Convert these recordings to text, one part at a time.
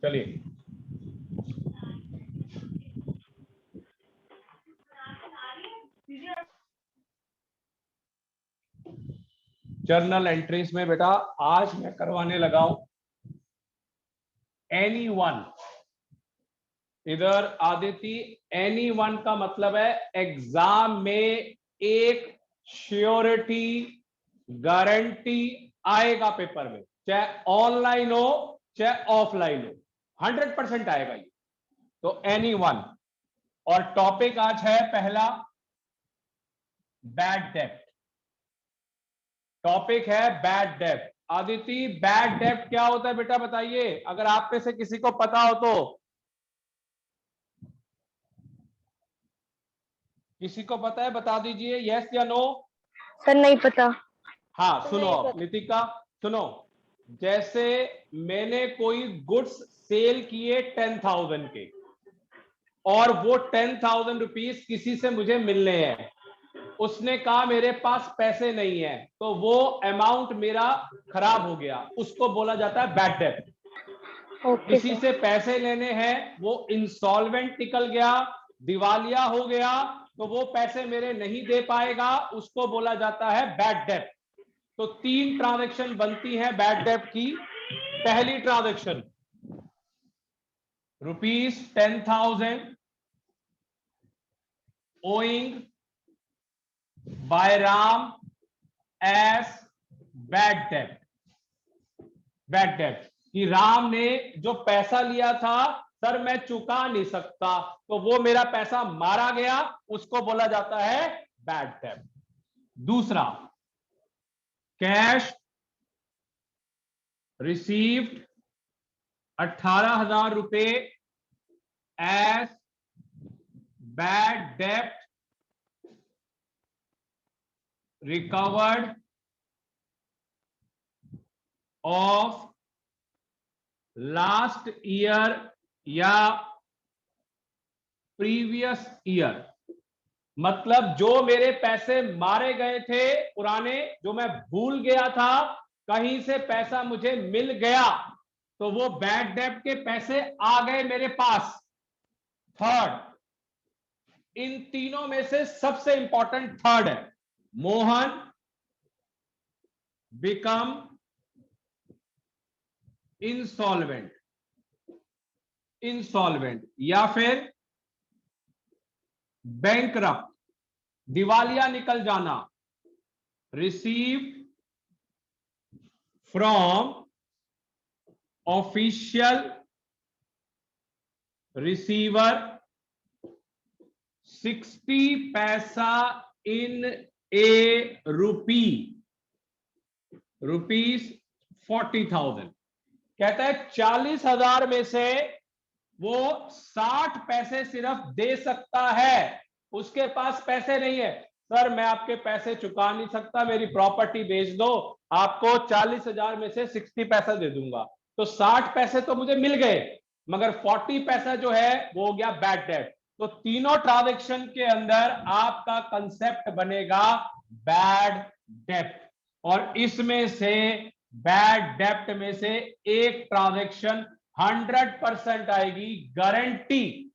चलिए journal entries में बेटा आज मैं करवाने लगा हूं एनीवन। इधर आदिति एनीवन का मतलब है एग्जाम में एक श्योरिटी गारंटी आएगा पेपर में, चाहे ऑनलाइन हो चाहे ऑफलाइन हो, 100% आएगा ये। तो एनीवन। और टॉपिक आज है पहला बैड डेब्ट। टॉपिक है बैड डेब्ट। आदिति बैड डेब्ट क्या होता है बेटा बताइए, अगर आप में से किसी को पता हो तो। किसी को पता है बता दीजिए, यस या नो। सर नहीं पता। हाँ सुनो नितिका, सुनो। जैसे मैंने कोई गुड्स सेल किए 10,000 के और वो 10,000 रुपीज किसी से मुझे मिलने हैं, उसने कहा मेरे पास पैसे नहीं है, तो वो अमाउंट मेरा खराब हो गया, उसको बोला जाता है बैड डेब्ट। किसी से पैसे लेने हैं, वो इंसॉल्वेंट निकल गया, दिवालिया हो गया, तो वो पैसे मेरे नहीं दे पाएगा, उसको बोला जाता है बैड डेब्ट। तो 3 ट्रांजैक्शन बनती है बैड डेब्ट की। पहली transaction ₹10,000 owing by Ram as bad debt। Bad डेब्ट कि राम ने जो पैसा लिया था सर मैं चुका नहीं सकता, तो वो मेरा पैसा मारा गया, उसको बोला जाता है बैड डेब्ट। दूसरा कैश रिसीव्ड 18,000 रुपए एज बैड डेब्ट रिकवर्ड ऑफ लास्ट ईयर या प्रीवियस ईयर। मतलब जो मेरे पैसे मारे गए थे पुराने, जो मैं भूल गया था, कहीं से पैसा मुझे मिल गया, तो वो बैड डेब्ट के पैसे आ गए मेरे पास। थर्ड, इन तीनों में से सबसे इंपॉर्टेंट थर्ड है, मोहन बिकम इंसॉल्वेंट। इंसॉल्वेंट या फिर बैंकरप्ट, दिवालिया निकल जाना। रिसीव फ्रॉम ऑफिशियल रिसीवर 60 पैसा इन ए रूपी, ₹40,000। कहता है 40,000 में से वो 60 पैसे सिर्फ दे सकता है, उसके पास पैसे नहीं है। सर मैं आपके पैसे चुका नहीं सकता, मेरी प्रॉपर्टी बेच दो, आपको 40,000 में से 60 पैसा दे दूंगा। तो 60 पैसे तो मुझे मिल गए, मगर 40 पैसा जो है वो हो गया बैड डेब्ट। तो तीनों ट्रांजैक्शन के अंदर आपका कंसेप्ट बनेगा बैड डेब्ट, और इसमें से बैड डेब्ट में से एक ट्रांजैक्शन 100% आएगी, गारंटी।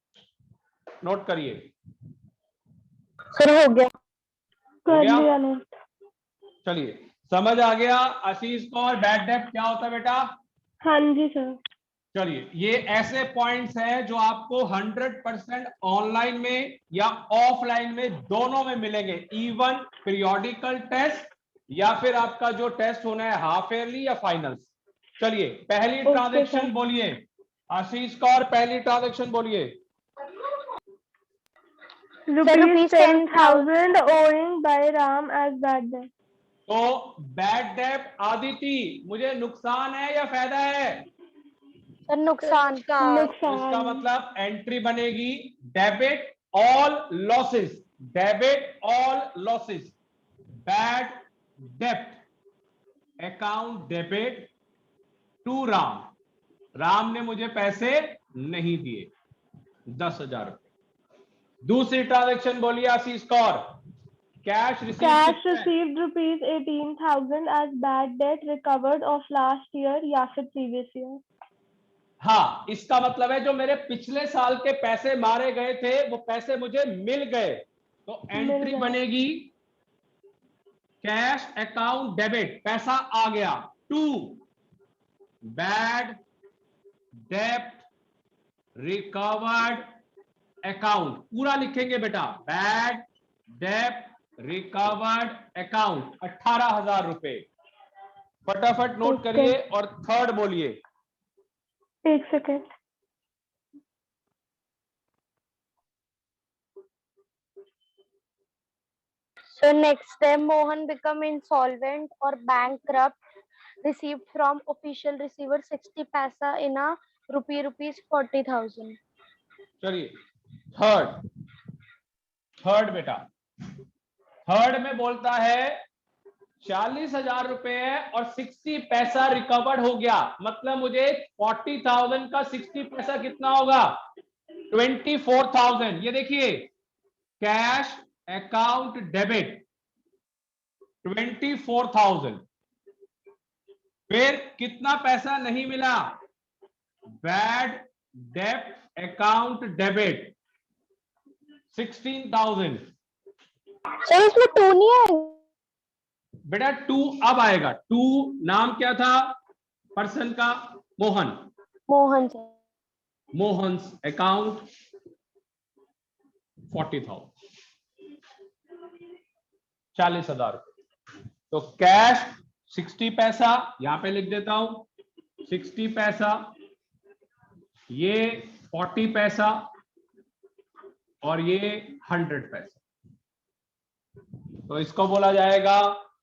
नोट करिए। सर हो गया। हो गया? चलिए समझ आ गया आशीष को और बैड डेब्ट क्या होता है बेटा? हाँ जी सर। चलिए ये ऐसे पॉइंट्स हैं जो आपको 100% ऑनलाइन में या ऑफलाइन में दोनों में मिलेंगे, इवन पीरियोडिकल टेस्ट या फिर आपका जो टेस्ट होना है हाफ ईयरली या फाइनल्स। चलिए पहली ट्रांजैक्शन बोलिए आशीष का, और पहली ट्रांजैक्शन बोलिए। ₹10,000 owing by Ram as bad debt। तो बैड डेब्ट आदिति मुझे नुकसान है या फायदा है? सर नुकसान का। इसका मतलब एंट्री बनेगी debit all losses, debit all losses, bad डेब्ट account debit to Ram. Ram ने मुझे पैसे नहीं दिए 10,000 रुपए। दूसरी ट्रांजैक्शन बोलिए Ashish Kaur. Cash received ₹18,000 as bad debt recovered of last year या फिर previous year। हाँ, इसका मतलब है जो मेरे पिछले साल के पैसे मारे गए थे वो पैसे मुझे मिल गए, तो एंट्री बनेगी कैश अकाउंट डेबिट, पैसा आ गया, टू बैड डेप्ट रिकवर्ड अकाउंट, पूरा लिखेंगे बेटा, बैड डेप्ट रिकवर्ड अकाउंट 18,000 रुपए। फटाफट नोट करिए और थर्ड बोलिए। एक second. So next time Mohan become insolvent or bankrupt, received from official receiver 60 paisa in a rupees 40,000. चलिए थर्ड बेटा, थर्ड में बोलता है 40,000 रुपए है और 60 पैसा रिकवर्ड हो गया, मतलब मुझे 40,000 का 60 पैसा कितना होगा, 24,000। ये देखिए कैश अकाउंट डेबिट 24,000, फिर कितना पैसा नहीं मिला, बैड डेप्ट अकाउंट डेबिट 16,000। सर इसमें 2 नहीं है बेटा 2 अब आएगा, 2 नाम क्या था पर्सन का, मोहन, मोहन सर। मोहन्स अकाउंट 40,000, 40,000 रुपए। तो कैश 60 पैसा, यहां पे लिख देता हूं 60 पैसा, ये 40 पैसा और ये 100 पैसा, तो इसको बोला जाएगा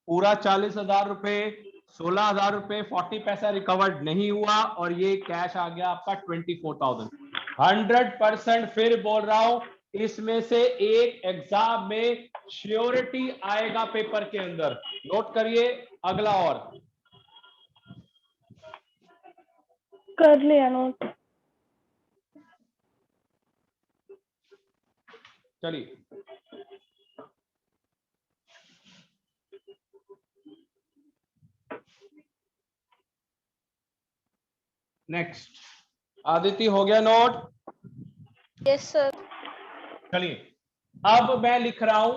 पूरा 40,000 रुपए, 16,000 रुपए 40 पैसा रिकवर्ड नहीं हुआ और ये कैश आ गया आपका 24,000। 100% फिर बोल रहा हूं, इसमें से एक एग्जाम में श्योरिटी आएगा पेपर के अंदर, नोट करिए। अगला और कर लिया नोट। चलिए नेक्स्ट, आदित्य हो गया नोट? Yes sir. चलिए अब मैं लिख रहा हूं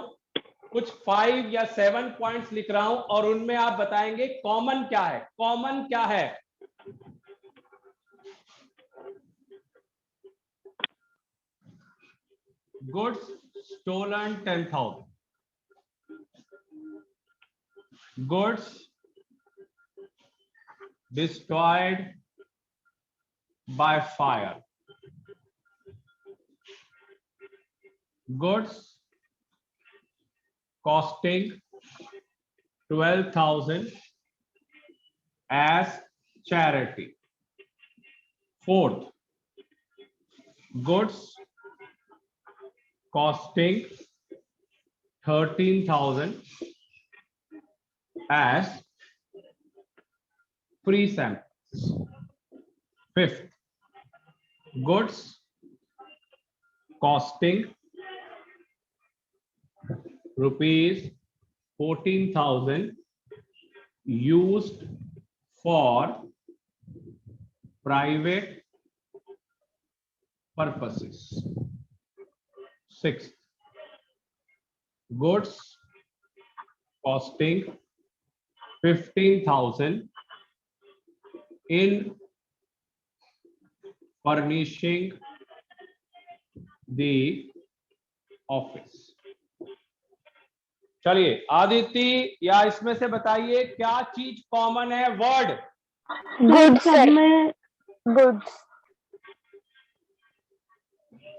कुछ 5 या 7 पॉइंट्स लिख रहा हूं और उनमें आप बताएंगे कॉमन क्या है, कॉमन क्या है। Goods stolen 10,000, goods destroyed by fire, goods costing 12,000 as charity. Fourth, goods costing 13,000 as free samples. Fifth, goods costing rupees 14,000 used for private purposes. Sixth, goods costing 15,000 in furnishing the office. चलिए आदित्य या इसमें से बताइए क्या चीज common है, word. Goods सब sir. में गुड्स।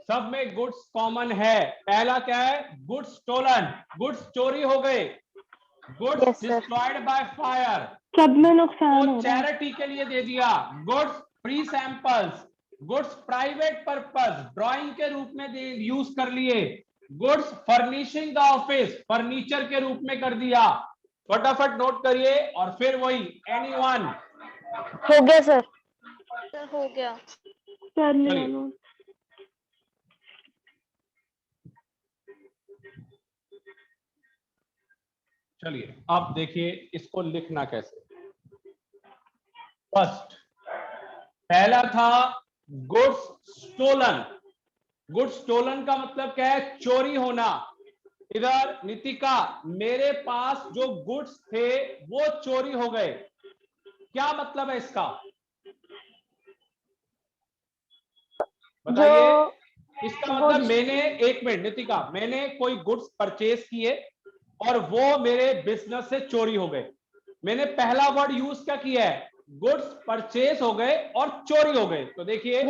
सब में गुड्स कॉमन है। पहला क्या है, गुड्स स्टोलन, गुड्स चोरी हो गए, goods Yes, sir. Destroyed by fire, सब में नुकसान वो हो रहा है। चैरिटी के लिए दे दिया, goods free samples, goods private purpose drawing के रूप में यूज कर लिए, goods furnishing the office furniture के रूप में कर दिया। फटाफट नोट करिए और फिर वही एनीवन। हो गया सर। सर हो गया। कर लिया चलिए। नोट। चलिए अब देखिए इसको लिखना कैसे। फर्स्ट पहला था गुड्स स्टोलन। गुड्स स्टोलन का मतलब क्या है? चोरी होना। इधर नितिका, मेरे पास जो गुड्स थे वो चोरी हो गए, क्या मतलब है इसका? बताइए। इसका मतलब मैंने, एक मिनट नितिका, मैंने कोई गुड्स परचेज किए और वो मेरे बिजनेस से चोरी हो गए। मैंने पहला वर्ड यूज क्या किया है? गुड्स परचेज हो गए और चोरी हो गए। तो देखिए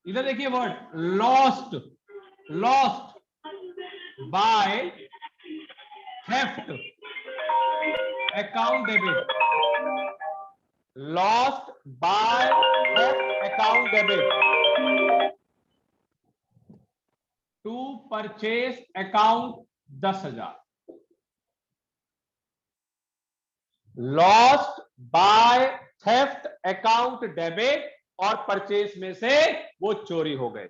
इधर देखिए word lost. Lost by theft account debit. Lost by theft account debit to purchase account 10,000। Lost by theft account debit और परचेज में से वो चोरी हो गए।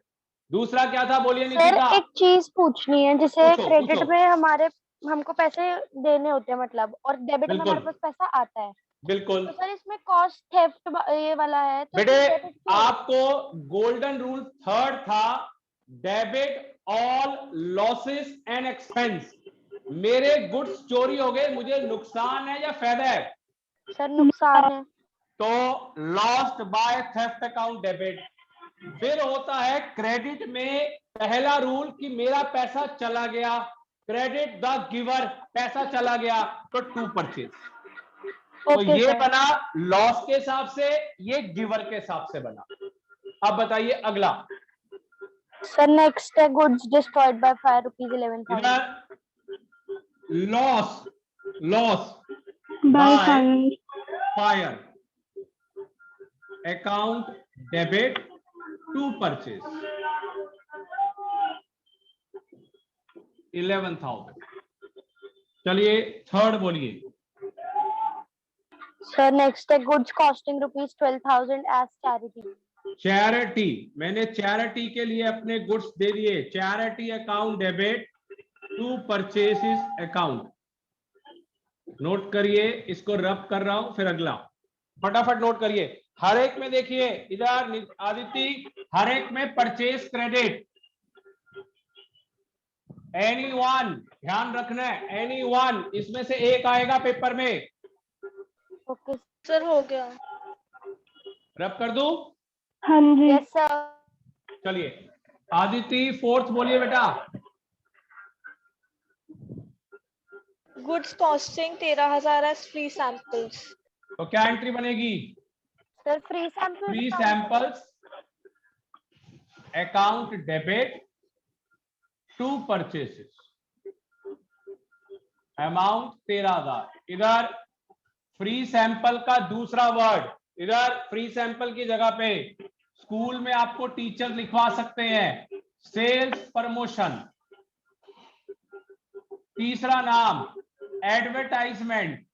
दूसरा क्या था? बोलिए नितिका। सर एक चीज पूछनी है, जैसे पूछो, क्रेडिट पूछो। में हमको पैसे देने होते हैं मतलब, और डेबिट में हमारे बिल्कुल, पास पैसा आता है। बिल्कुल तो सर इसमें कॉस्ट थेफ्ट ये वाला है, तो बेटे। इसमें डेबिट क्यों? आपको गोल्डन रूल थर्ड था, debit all losses and expense. मेरे गुड्स चोरी हो गए, मुझे नुकसान है या फायदा है? सर नुकसान है। तो lost by theft account debit. फिर होता है क्रेडिट में पहला रूल कि मेरा पैसा चला गया, क्रेडिट द गिवर, पैसा चला गया, तो टू परचेज। तो ओके ये सर। बना लॉस के हिसाब से, ये गिवर के हिसाब से बना। अब बताइए अगला। सर नेक्स्ट है गुड्स डिस्ट्रॉयड बाय फायर ₹11,000। इधर loss, loss by by fire. Fire account debit to purchase 11,000। चलिए थर्ड बोलिए। सर नेक्स्ट है goods costing ₹12,000 as charity. Charity, मैंने चैरिटी के लिए अपने गुड्स दे दिए। Charity account debit to purchases account. Note करिए, इसको रब कर रहा हूं, फिर अगला फटाफट नोट करिए। हर एक में देखिए, इधर आदित्य, हर एक में परचेज क्रेडिट। एनी वन, ध्यान रखना है, एनी वन, इसमें से एक आएगा पेपर में। ओके सर, हो गया। रब कर दूं? हाँ जी। Yes sir. चलिए आदित्य फोर्थ बोलिए बेटा। Goods costing 13,000 as free samples. तो क्या एंट्री बनेगी? Sir free sample. Free samples account debit to purchases amount 13,000। इधर फ्री सैंपल का दूसरा वर्ड, इधर फ्री सैंपल की जगह पे स्कूल में आपको टीचर लिखवा सकते हैं सेल्स प्रमोशन। तीसरा नाम एडवर्टाइजमेंट।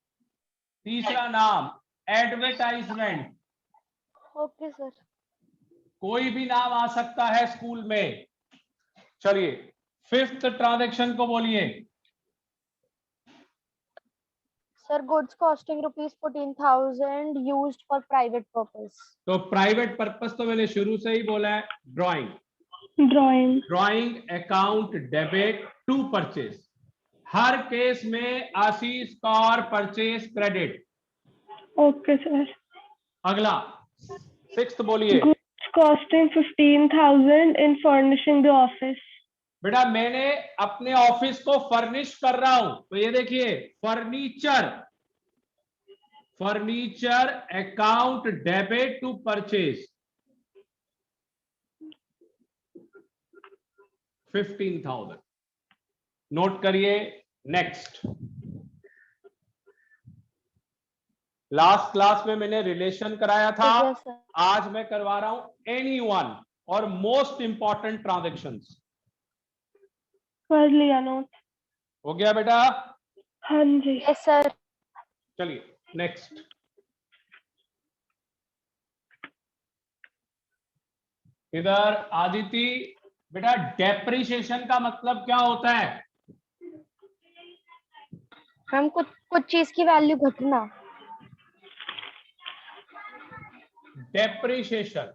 तीसरा नाम एडवर्टाइजमेंट। Okay sir. कोई भी नाम आ सकता है स्कूल में। चलिए फिफ्थ ट्रांजैक्शन को बोलिए। Sir goods costing ₹14,000 used for private purpose. तो प्राइवेट पर्पस तो मैंने शुरू से ही बोला है, drawing. Drawing. Drawing account debit to purchase. हर केस में आशीष कार परचेज क्रेडिट। Okay sir. अगला सिक्स्थ बोलिए। Goods costing 15,000 in furnishing the office. बेटा मैंने अपने ऑफिस को फर्निश कर रहा हूं, तो ये देखिए furniture, furniture account debit to purchase 15,000। Note करिए। नेक्स्ट, लास्ट क्लास में मैंने रिलेशन कराया था, Yes, sir. आज मैं करवा रहा हूं एनी वन और मोस्ट इंपॉर्टेंट ट्रांजेक्शंस। कर लिया नोट। हो गया बेटा? हाँ जी। Yes sir. चलिए नेक्स्ट। इधर आदिति बेटा, डेप्रिसिएशन का मतलब क्या होता है? हम कुछ चीज की वैल्यू घटना। डेप्रिसिएशन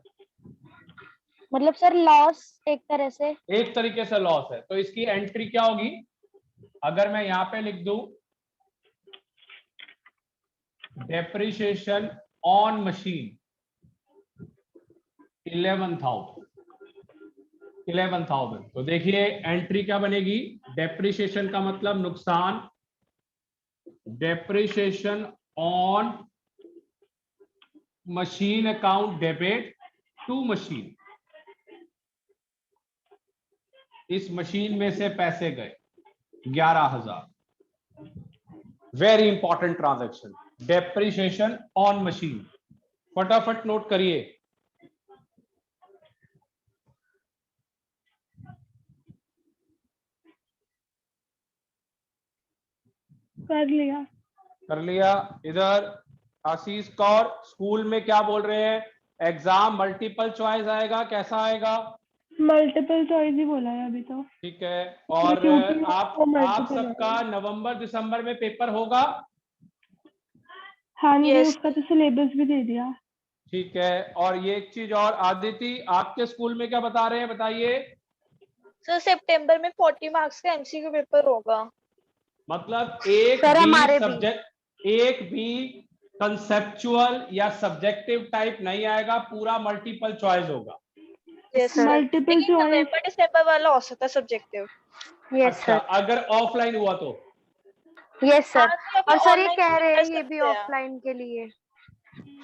मतलब सर लॉस एक तरह से। एक तरीके से लॉस है, तो इसकी एंट्री क्या होगी? अगर मैं यहां पे लिख दूं डेप्रिसिएशन ऑन मशीन 11,000, तो देखिए एंट्री क्या बनेगी? डेप्रिसिएशन का मतलब नुकसान, depreciation on machine account debit to machine, इस मशीन में से पैसे गए 11,000। Very important transaction, depreciation on machine. फटाफट नोट करिए। कर लिया। इधर आशीष कौर स्कूल में क्या बोल रहे हैं? एग्जाम मल्टीपल चॉइस आएगा, कैसा आएगा? मल्टीपल चॉइस ही बोला है अभी तो। ठीक है। और क्योंकि आप वो multiple सबका है। नवंबर दिसंबर में पेपर होगा? हाँ जी, Yes. उसका तो सिलेबस भी दे दिया। ठीक है। और ये एक चीज और, आदिति आपके स्कूल में क्या बता रहे हैं, बताइए। सर सितंबर में 40 मार्क्स का एमसीक्यू पेपर होगा। मतलब एक सर, भी हमारे भी। सब्जेक्ट, एक भी कंसेप्चुअल या सब्जेक्टिव टाइप नहीं आएगा, पूरा मल्टीपल चॉइस होगा। यस सर, मल्टीपल लेकिन चॉइस। नवंबर दिसंबर वाला हो सकता है सब्जेक्टिव। यस अच्छा, सर। अगर ऑफलाइन हुआ तो? Yes sir. हाँ, तो और अभी सर ये online कह भी रहे कर हैं ये भी सकते हैं। ऑफलाइन के लिए।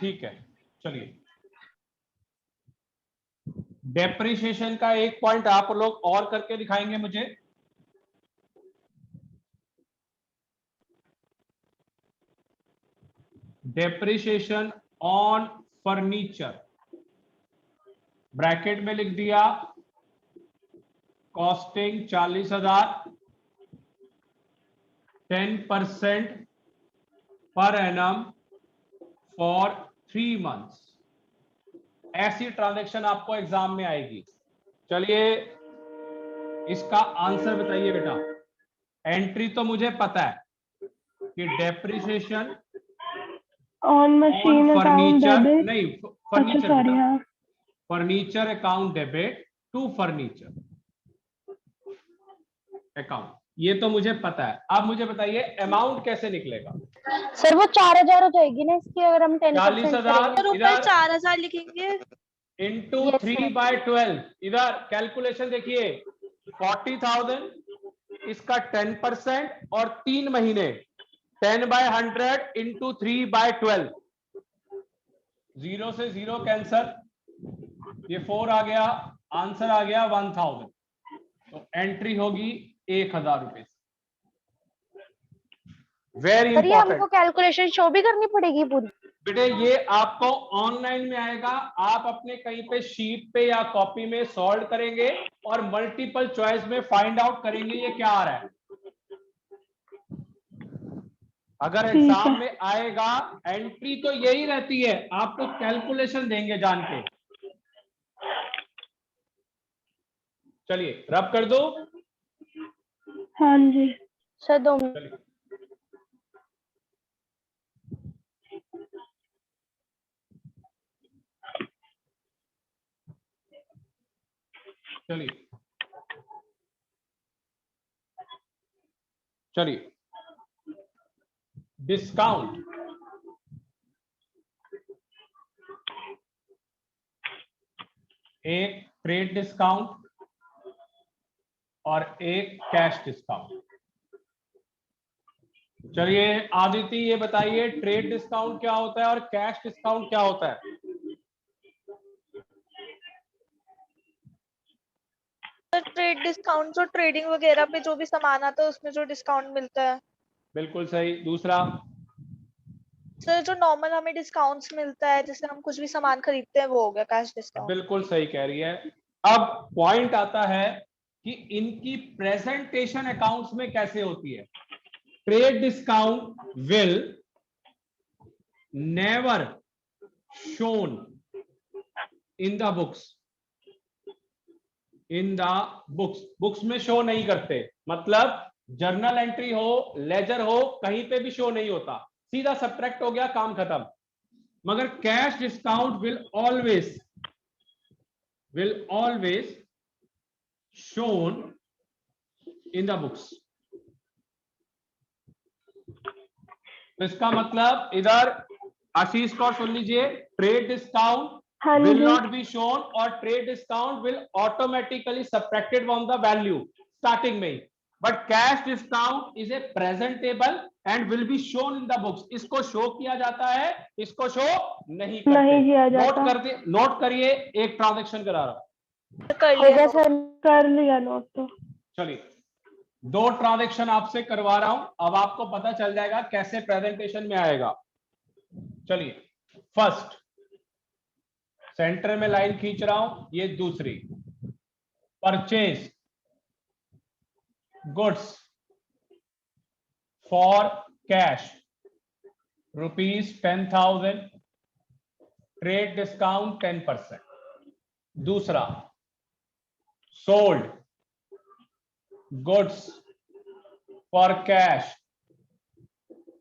ठीक है, चलिए। डेप्रिसिएशन का एक पॉइंट आप लोग और करके दिखाएंगे मुझे। डेप्रिसिएशन ऑन फर्नीचर, ब्रैकेट में लिख दिया costing 40,000, 10% per annum for 3 months. ऐसी ट्रांजैक्शन आपको एग्जाम में आएगी। चलिए इसका आंसर बताइए बेटा। एंट्री तो मुझे पता है कि depreciation on machine account furniture, debit. नहीं अच्छा फर्नीचर सॉरी, बेटा, हाँ। Furniture account debit to furniture account, ये तो मुझे पता है। अब मुझे बताइए अमाउंट कैसे निकलेगा? सर वो 4,000 हो जाएगी ना इसकी, अगर हम 10% 40,000 सर ऊपर इधर 4,000 लिखेंगे। इंटू Yes, 3/12, इधर कैलकुलेशन देखिए 40,000 इसका 10% और 3 महीने 10/100 इंटू 3/12, 0 से 0 कैंसर, ये 4 आ गया, आंसर आ गया 1,000। तो एंट्री होगी 1,000 रुपए। वेरी सर ये इंपॉर्टेंट हमको कैलकुलेशन शो भी करनी पड़ेगी पूरी? बेटे, ये आपको ऑनलाइन में आएगा, आप अपने कहीं पे शीट पे या कॉपी में सॉल्व करेंगे और मल्टीपल चॉइस में फाइंड आउट करेंगे ये क्या आ रहा है। अगर ठीक एग्जाम है। में आएगा, एंट्री तो यही रहती है, आपको कैलकुलेशन देंगे जान के। चलिए रब कर दो। हाँ जी। Sir 2 minute. चलिए चलिए चलिए डिस्काउंट, एक ट्रेड डिस्काउंट और एक कैश डिस्काउंट। चलिए आदिति ये बताइए ट्रेड डिस्काउंट क्या होता है और कैश डिस्काउंट क्या होता है? सर ट्रेड डिस्काउंट जो ट्रेडिंग वगैरह पे जो भी सामान आता है उसमें जो डिस्काउंट मिलता है। बिल्कुल सही। दूसरा? सर जो नॉर्मल हमें डिस्काउंट्स मिलता है, जैसे हम कुछ भी सामान खरीदते हैं, वो हो गया कैश डिस्काउंट। बिल्कुल सही कह रही है। अब पॉइंट आता है कि इनकी प्रेजेंटेशन अकाउंट्स में कैसे होती है। Trade discount will never shown in the books, in the books में शो नहीं करते, मतलब जर्नल एंट्री हो, लेजर हो, कहीं पे भी शो नहीं होता, सीधा सब्ट्रैक्ट हो गया, काम खत्म। मगर cash discount will always shown in the books. तो इसका मतलब इधर आशीष को सुन लीजिए, ट्रेड डिस्काउंट हाँ will जी, not be shown or trade discount will automatically subtracted from the value starting में, but cash discount is a presentable and will be shown in the books. इसको शो किया जाता है, इसको शो नहीं करते। नहीं किया नोट जाता। कर दे, नोट करिए, एक ट्रांजैक्शन करा रहा हूं। कर हो लिया गया note। सर। कर लिया नोट तो। चलिए 2 ट्रांजैक्शन आपसे करवा रहा हूं, अब आपको पता चल जाएगा कैसे प्रेजेंटेशन में आएगा। चलिए फर्स्ट सेंटर में लाइन खींच रहा हूं, ये दूसरी, purchase goods for cash ₹10,000, trade discount 10%। दूसरा sold goods for cash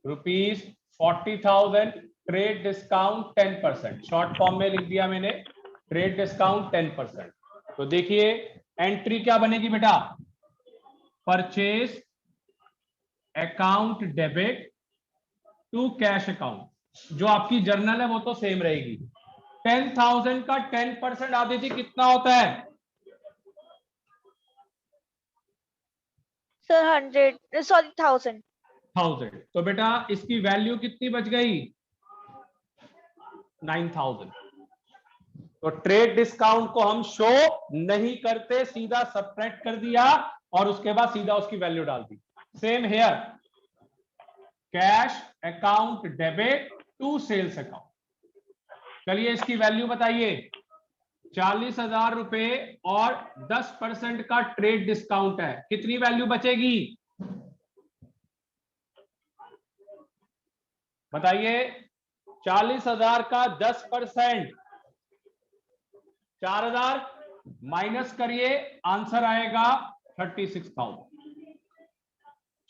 ₹40,000, trade discount 10%। Short form में लिख दिया मैंने, ट्रेड डिस्काउंट 10%। तो देखिए एंट्री क्या बनेगी बेटा, purchase account debit to cash account. जो आपकी जर्नल है वो तो सेम रहेगी। 10,000 का 10% आप दीजिए कितना होता है सर 100 सॉरी 1000। 1000। तो बेटा इसकी वैल्यू कितनी बच गई 9,000। तो ट्रेड डिस्काउंट को हम शो नहीं करते, सीधा सब्ट्रैक्ट कर दिया और उसके बाद सीधा उसकी वैल्यू डाल दी। Same here, cash account debit to sales account. चलिए इसकी वैल्यू बताइए, 40,000 रुपए और 10% का ट्रेड डिस्काउंट है, कितनी वैल्यू बचेगी बताइए। 40,000 का 10%, 4,000 माइनस करिए, आंसर आएगा 36,000,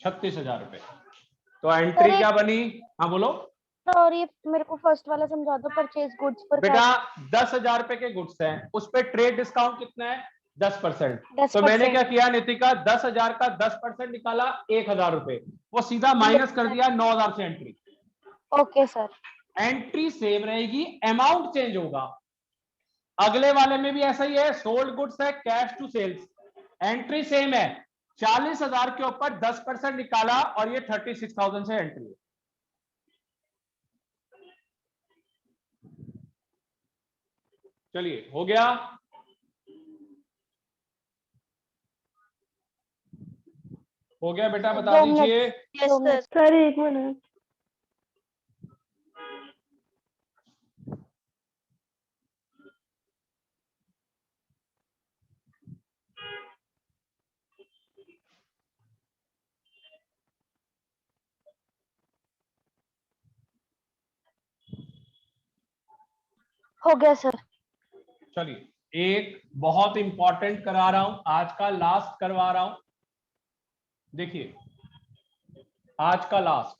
36,000 रुपए। तो एंट्री क्या बनी, हाँ बोलो। और ये मेरे को फर्स्ट वाला समझा दो, परचेज गुड्स पर बेटा 10,000 रुपए के गुड्स हैं, उस पे ट्रेड डिस्काउंट कितना है 10%। तो 10%। मैंने क्या किया नितिका, 10,000 का 10% निकाला 1,000 रुपए, वो सीधा माइनस कर दिया 9,000 से entry. Okay sir. Entry same रहेगी, अमाउंट चेंज होगा। अगले वाले में भी ऐसा ही है, सोल्ड गुड्स है cash to sales, entry same है, 40,000 के ऊपर 10% निकाला और ये 36,000 से एंट्री है। चलिए हो गया, हो गया बेटा, बता दो दीजिए। Yes sir. Sir 1 minute. हो गया सर। चलिए एक बहुत इंपॉर्टेंट करा रहा हूं, आज का लास्ट करवा रहा हूं। देखिए आज का लास्ट,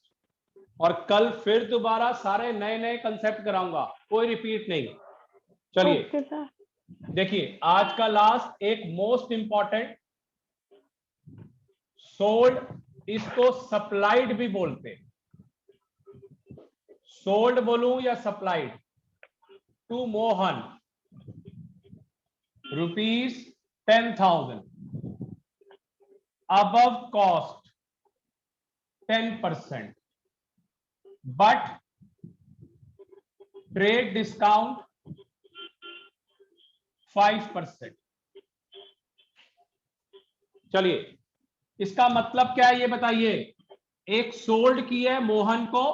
और कल फिर दोबारा सारे नए नए कंसेप्ट कराऊंगा, कोई रिपीट नहीं। चलिए ओके सर। देखिए आज का लास्ट एक मोस्ट इंपॉर्टेंट, सोल्ड, इसको सप्लाइड भी बोलते, सोल्ड बोलूं या supplied, to Mohan ₹10,000 above cost 10%, but trade discount 5%। चलिए इसका मतलब क्या है ये बताइए। एक सोल्ड की है मोहन को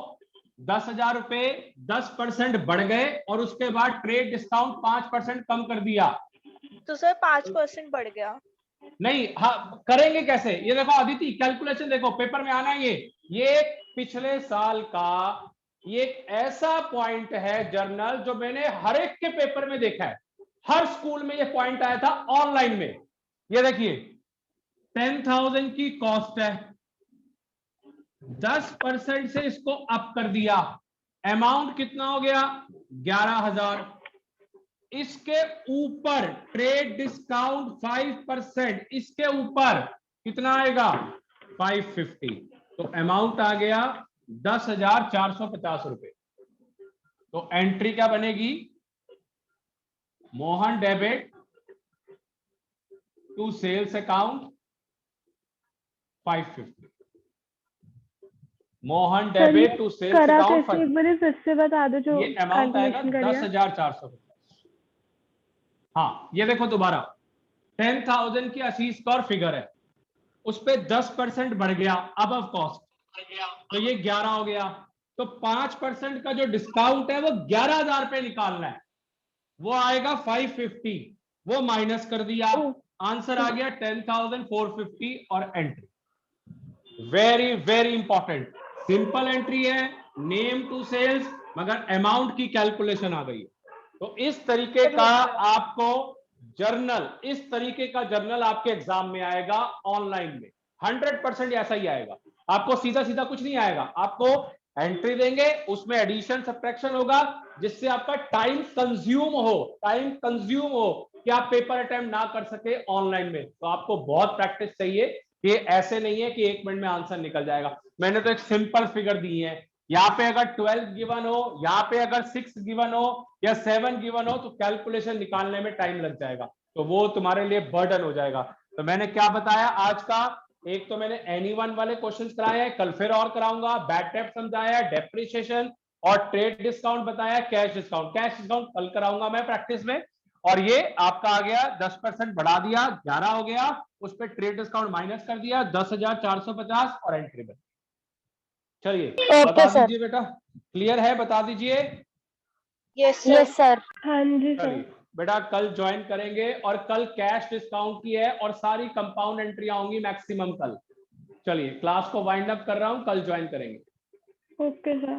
10,000 रुपए, 10% बढ़ गए और उसके बाद ट्रेड डिस्काउंट 5% कम कर दिया। तो सर 5% बढ़ गया। नहीं, हाँ करेंगे कैसे, ये देखो अदिति कैलकुलेशन देखो, पेपर में आना है ये पिछले साल का ये एक ऐसा पॉइंट है जर्नल जो मैंने हर एक के पेपर में देखा है, हर स्कूल में ये पॉइंट आया था ऑनलाइन में। ये देखिए 10,000 की कॉस्ट है, 10% से इसको अप कर दिया, अमाउंट कितना हो गया 11,000। इसके ऊपर ट्रेड डिस्काउंट 5%, इसके ऊपर कितना आएगा 550, तो अमाउंट आ गया 10,450 रुपए। तो एंट्री क्या बनेगी, Mohan debit to sales account 550, Mohan debit to sales करा अकाउंट कैसे एक बार फिर से बता दो जो ये अमाउंट आएगा कैलकुलेशन करिए। 10,450। हाँ ये देखो दोबारा 10,000 की आशीष का और फिगर है, उस पे 10% बढ़ गया अब कॉस्ट, तो ये 11 हो गया। तो 5% का जो डिस्काउंट है वो 11,000 पे निकालना है, वो आएगा 550, वो माइनस कर दिया, आंसर आ गया 10,450 और entry. Very very important, simple entry है, नेम टू सेल्स, मगर अमाउंट की कैलकुलेशन आ गई है। तो इस तरीके का आपको जर्नल, इस तरीके का जर्नल आपके एग्जाम में आएगा ऑनलाइन में, 100% ऐसा ही आएगा। आपको सीधा सीधा कुछ नहीं आएगा, आपको एंट्री देंगे, उसमें एडिशन सब्ट्रैक्शन होगा, जिससे आपका टाइम कंज्यूम हो कि आप पेपर अटेम्प्ट ना कर सके ऑनलाइन में। तो आपको बहुत प्रैक्टिस चाहिए, कि ऐसे नहीं है कि 1 मिनट में आंसर निकल जाएगा। मैंने तो एक सिंपल फिगर दी है, यहाँ पे अगर 12 गिवन हो, यहाँ पे अगर 6 गिवन हो या 7 गिवन हो, तो कैलकुलेशन निकालने में टाइम लग जाएगा, तो वो तुम्हारे लिए बर्डन हो जाएगा। तो मैंने क्या बताया आज का, एक तो मैंने एनीवन वाले क्वेश्चंस कराए हैं, कल फिर और कराऊंगा, बैड डेट समझाया, डेप्रिसिएशन और ट्रेड डिस्काउंट बताया, कैश डिस्काउंट कल कराऊंगा मैं प्रैक्टिस में। और ये आपका आ गया 10% बढ़ा दिया, 11 हो गया, उस पर ट्रेड डिस्काउंट माइनस कर दिया, 10,450 और एंट्री में। चलिए बता दीजिए बेटा, क्लियर है, बता दीजिए। Yes yes sir. हाँ जी सर। चलिए बेटा कल ज्वाइन करेंगे, और कल कैश डिस्काउंट की है और सारी कंपाउंड एंट्री आऊंगी मैक्सिमम कल। चलिए क्लास को वाइंड अप कर रहा हूं, कल ज्वाइन करेंगे। Okay sir.